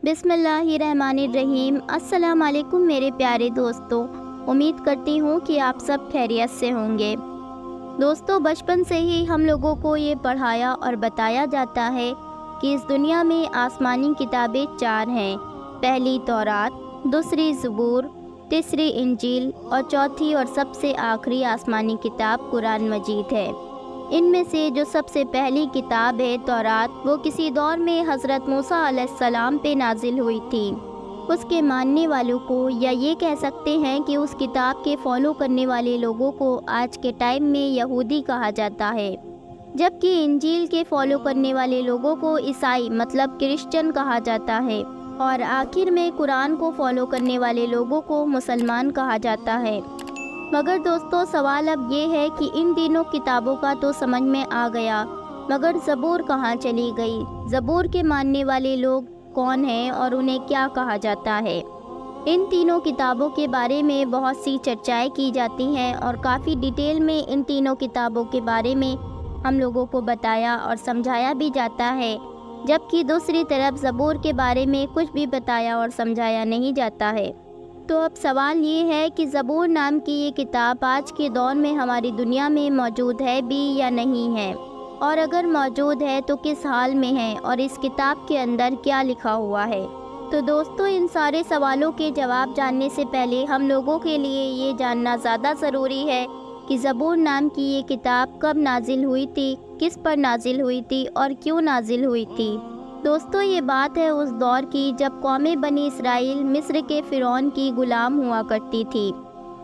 بسم اللہ الرحمن الرحیم۔ السلام علیکم میرے پیارے دوستوں، امید کرتی ہوں کہ آپ سب خیریت سے ہوں گے۔ دوستوں، بچپن سے ہی ہم لوگوں کو یہ پڑھایا اور بتایا جاتا ہے کہ اس دنیا میں آسمانی کتابیں 4 ہیں۔ پہلی تورات، دوسری زبور، تیسری انجیل اور چوتھی اور سب سے آخری آسمانی کتاب قرآن مجید ہے۔ ان میں سے جو سب سے پہلی کتاب ہے تورات، وہ کسی دور میں حضرت موسیٰ علیہ السلام پہ نازل ہوئی تھی۔ اس کے ماننے والوں کو، یا یہ کہہ سکتے ہیں کہ اس کتاب کے فالو کرنے والے لوگوں کو آج کے ٹائم میں یہودی کہا جاتا ہے، جبکہ انجیل کے فالو کرنے والے لوگوں کو عیسائی مطلب کرسچن کہا جاتا ہے، اور آخر میں قرآن کو فالو کرنے والے لوگوں کو مسلمان کہا جاتا ہے۔ مگر دوستو، سوال اب یہ ہے کہ ان تینوں کتابوں کا تو سمجھ میں آ گیا، مگر زبور کہاں چلی گئی؟ زبور کے ماننے والے لوگ کون ہیں اور انہیں کیا کہا جاتا ہے؟ ان تینوں کتابوں کے بارے میں بہت سی چرچائیں کی جاتی ہیں، اور کافی ڈیٹیل میں ان تینوں کتابوں کے بارے میں ہم لوگوں کو بتایا اور سمجھایا بھی جاتا ہے، جبکہ دوسری طرف زبور کے بارے میں کچھ بھی بتایا اور سمجھایا نہیں جاتا ہے۔ تو اب سوال یہ ہے کہ زبور نام کی یہ کتاب آج کے دور میں ہماری دنیا میں موجود ہے بھی یا نہیں ہے، اور اگر موجود ہے تو کس حال میں ہے، اور اس کتاب کے اندر کیا لکھا ہوا ہے؟ تو دوستو، ان سارے سوالوں کے جواب جاننے سے پہلے ہم لوگوں کے لیے یہ جاننا زیادہ ضروری ہے کہ زبور نام کی یہ کتاب کب نازل ہوئی تھی، کس پر نازل ہوئی تھی اور کیوں نازل ہوئی تھی۔ دوستو، یہ بات ہے اس دور کی جب قوم بنی اسرائیل مصر کے فرعون کی غلام ہوا کرتی تھی۔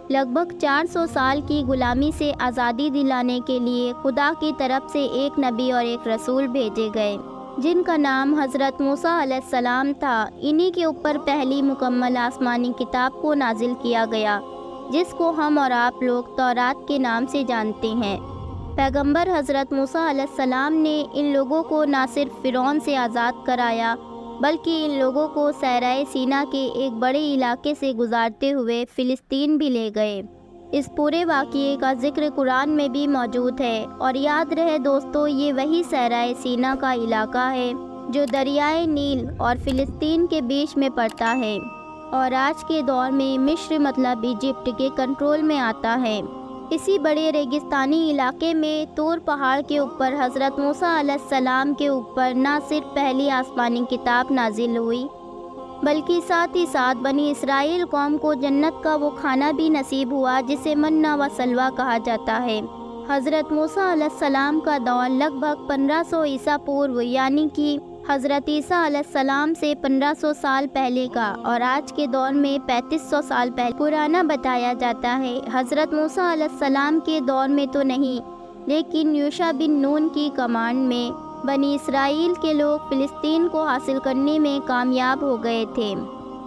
لگ بھگ 400 سال کی غلامی سے آزادی دلانے کے لیے خدا کی طرف سے ایک نبی اور ایک رسول بھیجے گئے، جن کا نام حضرت موسیٰ علیہ السلام تھا۔ انہی کے اوپر پہلی مکمل آسمانی کتاب کو نازل کیا گیا، جس کو ہم اور آپ لوگ تورات کے نام سے جانتے ہیں۔ پیغمبر حضرت موسیٰ علیہ السلام نے ان لوگوں کو نہ صرف فرعون سے آزاد کرایا، بلکہ ان لوگوں کو صحرائے سینا کے ایک بڑے علاقے سے گزارتے ہوئے فلسطین بھی لے گئے۔ اس پورے واقعے کا ذکر قرآن میں بھی موجود ہے، اور یاد رہے دوستو، یہ وہی صحرائے سینا کا علاقہ ہے جو دریائے نیل اور فلسطین کے بیچ میں پڑتا ہے، اور آج کے دور میں مصر مطلب ایجپٹ کے کنٹرول میں آتا ہے۔ اسی بڑے ریگستانی علاقے میں طور پہاڑ کے اوپر حضرت موسیٰ علیہ السلام کے اوپر نہ صرف پہلی آسمانی کتاب نازل ہوئی، بلکہ ساتھ ہی ساتھ بنی اسرائیل قوم کو جنت کا وہ کھانا بھی نصیب ہوا جسے منّا و سلویٰ کہا جاتا ہے۔ حضرت موسیٰ علیہ السلام کا دور لگ بھگ 1500 عیسیٰ پورو، یعنی کہ حضرت عیسیٰ علیہ السلام سے 1500 سال پہلے کا، اور آج کے دور میں 3500 سال پہلے پرانا بتایا جاتا ہے۔ حضرت موسیٰ علیہ السلام کے دور میں تو نہیں، لیکن یوشع بن نون کی کمانڈ میں بنی اسرائیل کے لوگ فلسطین کو حاصل کرنے میں کامیاب ہو گئے تھے۔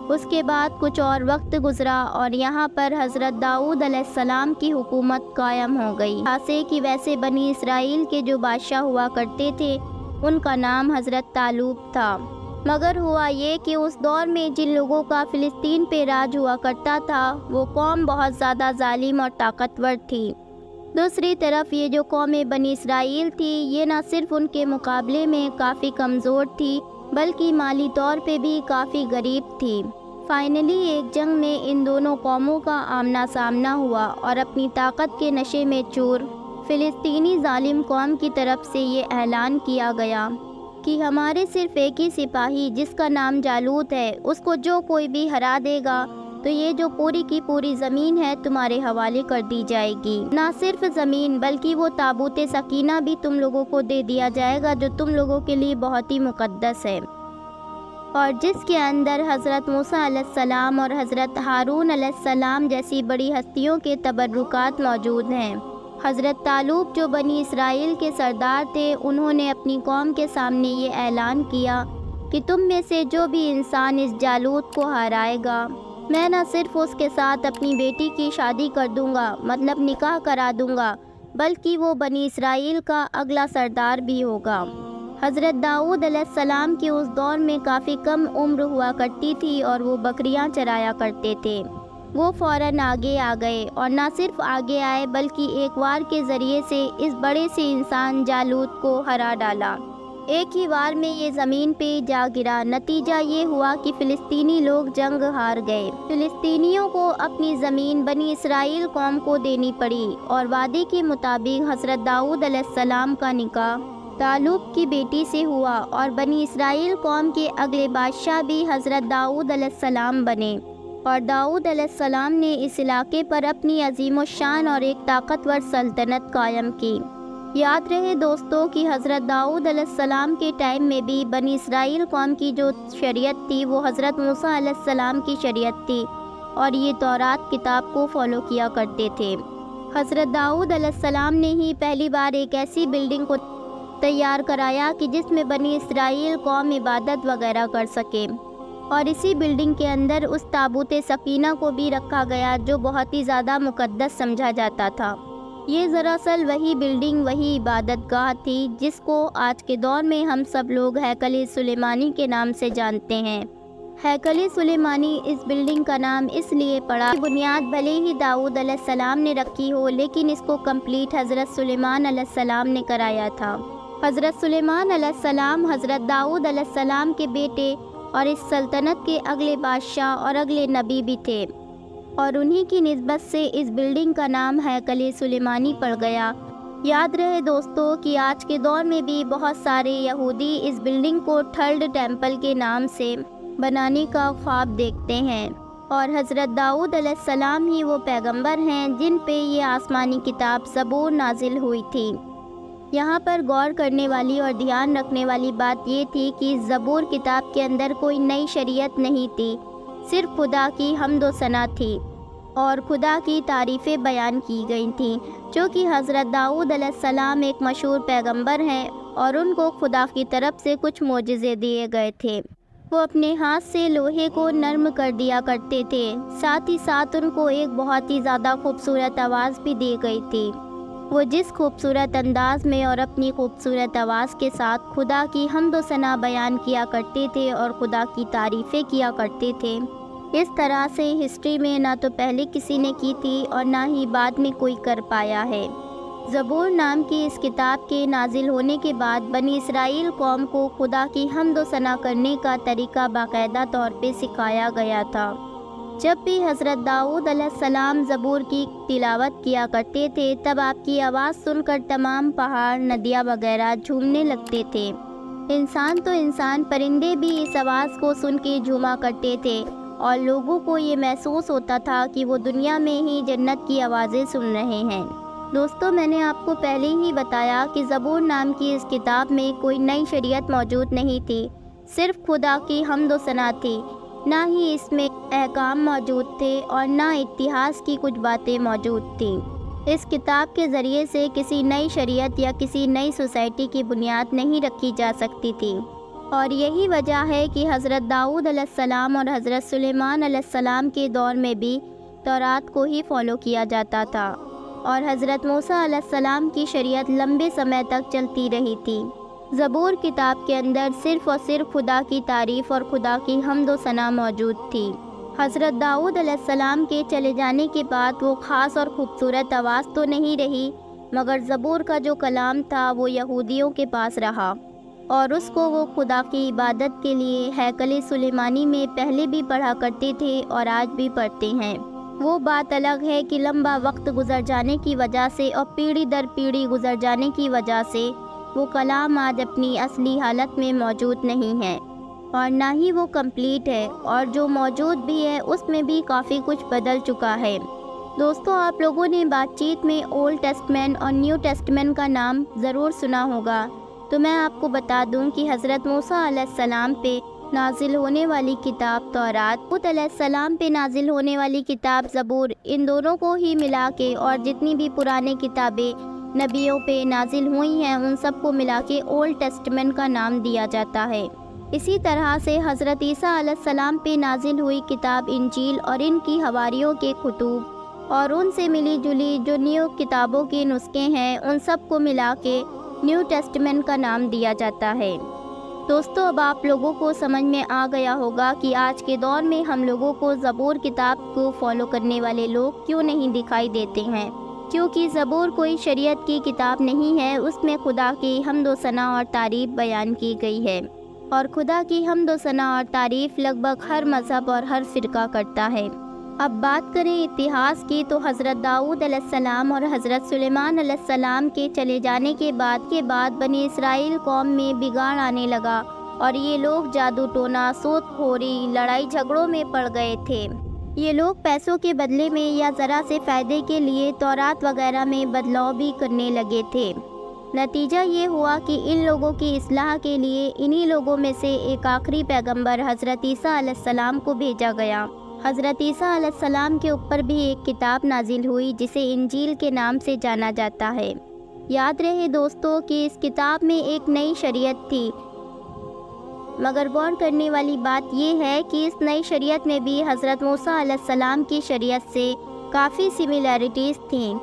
اس کے بعد کچھ اور وقت گزرا اور یہاں پر حضرت داؤد علیہ السلام کی حکومت قائم ہو گئی، خاصے کہ ویسے بنی اسرائیل کے جو بادشاہ ہوا کرتے تھے ان کا نام حضرت طالوت تھا، مگر ہوا یہ کہ اس دور میں جن لوگوں کا فلسطین پہ راج ہوا کرتا تھا وہ قوم بہت زیادہ ظالم اور طاقتور تھی۔ دوسری طرف یہ جو قوم بنی اسرائیل تھی، یہ نہ صرف ان کے مقابلے میں کافی کمزور تھی، بلکہ مالی طور پہ بھی کافی غریب تھی۔ فائنلی ایک جنگ میں ان دونوں قوموں کا آمنا سامنا ہوا، اور اپنی طاقت کے نشے میں چور فلسطینی ظالم قوم کی طرف سے یہ اعلان کیا گیا کہ ہمارے صرف ایک ہی سپاہی جس کا نام جالوت ہے، اس کو جو کوئی بھی ہرا دے گا تو یہ جو پوری کی پوری زمین ہے تمہارے حوالے کر دی جائے گی۔ نہ صرف زمین بلکہ وہ تابوت سکینہ بھی تم لوگوں کو دے دیا جائے گا، جو تم لوگوں کے لیے بہت ہی مقدس ہے، اور جس کے اندر حضرت موسیٰ علیہ السلام اور حضرت ہارون علیہ السلام جیسی بڑی ہستیوں کے تبرکات موجود ہیں۔ حضرت طالوت جو بنی اسرائیل کے سردار تھے، انہوں نے اپنی قوم کے سامنے یہ اعلان کیا کہ تم میں سے جو بھی انسان اس جالوت کو ہرائے گا، میں نہ صرف اس کے ساتھ اپنی بیٹی کی شادی کر دوں گا، مطلب نکاح کرا دوں گا، بلکہ وہ بنی اسرائیل کا اگلا سردار بھی ہوگا۔ حضرت داؤد علیہ السلام کی اس دور میں کافی کم عمر ہوا کرتی تھی، اور وہ بکریاں چرایا کرتے تھے۔ وہ فوراً آگے آ گئے، اور نہ صرف آگے آئے بلکہ ایک وار کے ذریعے سے اس بڑے سے انسان جالوت کو ہرا ڈالا۔ ایک ہی بار میں یہ زمین پہ جا گرا۔ نتیجہ یہ ہوا کہ فلسطینی لوگ جنگ ہار گئے۔ فلسطینیوں کو اپنی زمین بنی اسرائیل قوم کو دینی پڑی اور وعدے کے مطابق حضرت داؤد علیہ السلام کا نکاح طالوت کی بیٹی سے ہوا اور بنی اسرائیل قوم کے اگلے بادشاہ بھی حضرت داؤد علیہ السلام بنے، اور داؤد علیہ السلام نے اس علاقے پر اپنی عظیم الشان اور ایک طاقتور سلطنت قائم کی۔ یاد رہے دوستو کہ حضرت داؤد علیہ السلام کے ٹائم میں بھی بنی اسرائیل قوم کی جو شریعت تھی وہ حضرت موسیٰ علیہ السلام کی شریعت تھی، اور یہ تورات کتاب کو فالو کیا کرتے تھے۔ حضرت داؤد علیہ السلام نے ہی پہلی بار ایک ایسی بلڈنگ کو تیار کرایا کہ جس میں بنی اسرائیل قوم عبادت وغیرہ کر سکے، اور اسی بلڈنگ کے اندر اس تابوت سکینہ کو بھی رکھا گیا جو بہت ہی زیادہ مقدس سمجھا جاتا تھا۔ یہ دراصل وہی بلڈنگ، وہی عبادت گاہ تھی جس کو آج کے دور میں ہم سب لوگ ہیکل سلیمانی کے نام سے جانتے ہیں۔ ہیکل سلیمانی اس بلڈنگ کا نام اس لیے پڑا کہ بنیاد بھلے ہی داؤد علیہ السلام نے رکھی ہو، لیکن اس کو کمپلیٹ حضرت سلیمان علیہ السلام نے کرایا تھا۔ حضرت سلیمان علیہ السلام حضرت داؤد علیہ السلام کے بیٹے اور اس سلطنت کے اگلے بادشاہ اور اگلے نبی بھی تھے، اور انہی کی نسبت سے اس بلڈنگ کا نام ہیکل سلیمانی پڑ گیا۔ یاد رہے دوستو کہ آج کے دور میں بھی بہت سارے یہودی اس بلڈنگ کو تھرڈ ٹیمپل کے نام سے بنانے کا خواب دیکھتے ہیں، اور حضرت داؤد علیہ السلام ہی وہ پیغمبر ہیں جن پہ یہ آسمانی کتاب زبور نازل ہوئی تھی۔ یہاں پر غور کرنے والی اور دھیان رکھنے والی بات یہ تھی کہ زبور کتاب کے اندر کوئی نئی شریعت نہیں تھی، صرف خدا کی حمد و ثنا تھی اور خدا کی تعریفیں بیان کی گئی تھیں، چونکہ حضرت داؤد علیہ السلام ایک مشہور پیغمبر ہیں اور ان کو خدا کی طرف سے کچھ معجزے دیے گئے تھے۔ وہ اپنے ہاتھ سے لوہے کو نرم کر دیا کرتے تھے، ساتھ ہی ساتھ ان کو ایک بہت ہی زیادہ خوبصورت آواز بھی دی گئی تھی۔ وہ جس خوبصورت انداز میں اور اپنی خوبصورت آواز کے ساتھ خدا کی حمد و ثنا بیان کیا کرتے تھے اور خدا کی تعریفیں کیا کرتے تھے، اس طرح سے ہسٹری میں نہ تو پہلے کسی نے کی تھی اور نہ ہی بعد میں کوئی کر پایا ہے۔ زبور نام کی اس کتاب کے نازل ہونے کے بعد بنی اسرائیل قوم کو خدا کی حمد و ثنا کرنے کا طریقہ باقاعدہ طور پہ سکھایا گیا تھا۔ جب بھی حضرت داؤد علیہ السلام زبور کی تلاوت کیا کرتے تھے تب آپ کی آواز سن کر تمام پہاڑ، ندیاں وغیرہ جھومنے لگتے تھے۔ انسان تو انسان، پرندے بھی اس آواز کو سن کے جھوما کرتے تھے، اور لوگوں کو یہ محسوس ہوتا تھا کہ وہ دنیا میں ہی جنت کی آوازیں سن رہے ہیں۔ دوستو، میں نے آپ کو پہلے ہی بتایا کہ زبور نام کی اس کتاب میں کوئی نئی شریعت موجود نہیں تھی، صرف خدا کی حمد و ثنا تھی، نہ ہی اس میں احکام موجود تھے اور نہ اتہاس کی کچھ باتیں موجود تھیں۔ اس کتاب کے ذریعے سے کسی نئی شریعت یا کسی نئی سوسائٹی کی بنیاد نہیں رکھی جا سکتی تھی، اور یہی وجہ ہے کہ حضرت داؤد علیہ السلام اور حضرت سلیمان علیہ السلام کے دور میں بھی تورات کو ہی فالو کیا جاتا تھا، اور حضرت موسیٰ علیہ السلام کی شریعت لمبے سمے تک چلتی رہی تھی۔ زبور کتاب کے اندر صرف اور صرف خدا کی تعریف اور خدا کی حمد و ثنا موجود تھی۔ حضرت داؤد علیہ السلام کے چلے جانے کے بعد وہ خاص اور خوبصورت آواز تو نہیں رہی، مگر زبور کا جو کلام تھا وہ یہودیوں کے پاس رہا، اور اس کو وہ خدا کی عبادت کے لیے ہیکل سلیمانی میں پہلے بھی پڑھا کرتے تھے اور آج بھی پڑھتے ہیں۔ وہ بات الگ ہے کہ لمبا وقت گزر جانے کی وجہ سے اور پیڑھی در پیڑھی گزر جانے کی وجہ سے وہ کلام آج اپنی اصلی حالت میں موجود نہیں ہے، اور نہ ہی وہ کمپلیٹ ہے، اور جو موجود بھی ہے اس میں بھی کافی کچھ بدل چکا ہے۔ دوستو، آپ لوگوں نے بات چیت میں اولڈ ٹیسٹمنٹ اور نیو ٹیسٹمنٹ کا نام ضرور سنا ہوگا، تو میں آپ کو بتا دوں کہ حضرت موسیٰ علیہ السلام پہ نازل ہونے والی کتاب تورات، داؤد علیہ السلام پہ نازل ہونے والی کتاب زبور، ان دونوں کو ہی ملا کے اور جتنی بھی پرانے کتابیں نبیوں پہ نازل ہوئی ہیں ان سب کو ملا کے اولڈ ٹیسٹمنٹ کا نام دیا جاتا ہے۔ اسی طرح سے حضرت عیسیٰ علیہ السلام پہ نازل ہوئی کتاب انجیل اور ان کی حواریوں کے خطوط اور ان سے ملی جلی جو نیو کتابوں کے نسخے ہیں ان سب کو ملا کے نیو ٹیسٹمنٹ کا نام دیا جاتا ہے۔ دوستو، اب آپ لوگوں کو سمجھ میں آ گیا ہوگا کہ آج کے دور میں ہم لوگوں کو زبور کتاب کو فالو کرنے والے لوگ کیوں نہیں دکھائی دیتے ہیں۔ کیونکہ زبور کوئی شریعت کی کتاب نہیں ہے، اس میں خدا کی حمد و ثنا اور تعریف بیان کی گئی ہے، اور خدا کی حمد و ثنا اور تعریف لگ بھگ ہر مذہب اور ہر فرقہ کرتا ہے۔ اب بات کریں اتہاس کی تو حضرت داؤد علیہ السلام اور حضرت سلیمان علیہ السلام کے چلے جانے کے بعد بنی اسرائیل قوم میں بگاڑ آنے لگا، اور یہ لوگ جادو ٹونا، سود خوری، لڑائی جھگڑوں میں پڑ گئے تھے۔ یہ لوگ پیسوں کے بدلے میں یا ذرا سے فائدے کے لیے تورات وغیرہ میں بدلاؤ بھی کرنے لگے تھے۔ نتیجہ یہ ہوا کہ ان لوگوں کی اصلاح کے لیے انہی لوگوں میں سے ایک آخری پیغمبر حضرت عیسیٰ علیہ السلام کو بھیجا گیا۔ حضرت عیسیٰ علیہ السلام کے اوپر بھی ایک کتاب نازل ہوئی جسے انجیل کے نام سے جانا جاتا ہے۔ یاد رہے دوستو کہ اس کتاب میں ایک نئی شریعت تھی، مگر غور کرنے والی بات یہ ہے کہ اس نئی شریعت میں بھی حضرت موسیٰ علیہ السلام کی شریعت سے کافی سملیرٹیز تھیں۔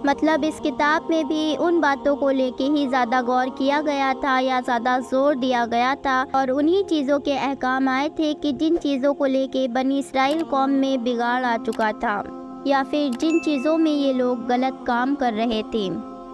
مطلب اس کتاب میں بھی ان باتوں کو لے کے ہی زیادہ غور کیا گیا تھا یا زیادہ زور دیا گیا تھا، اور انہی چیزوں کے احکام آئے تھے کہ جن چیزوں کو لے کے بنی اسرائیل قوم میں بگاڑ آ چکا تھا، یا پھر جن چیزوں میں یہ لوگ غلط کام کر رہے تھے۔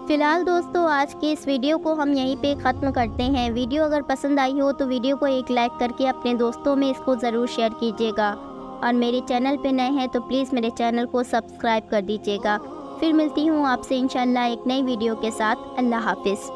فی الحال دوستو آج کی اس ویڈیو کو ہم یہیں پہ ختم کرتے ہیں۔ ویڈیو اگر پسند آئی ہو تو ویڈیو کو ایک لائک کر کے اپنے دوستوں میں اس کو ضرور شیئر کیجیے گا، اور میرے چینل پہ نئے ہیں تو پلیز میرے چینل کو سبسکرائب کر دیجیے گا۔ پھر ملتی ہوں آپ سے انشاءاللہ ایک نئی ویڈیو کے ساتھ۔ اللہ حافظ۔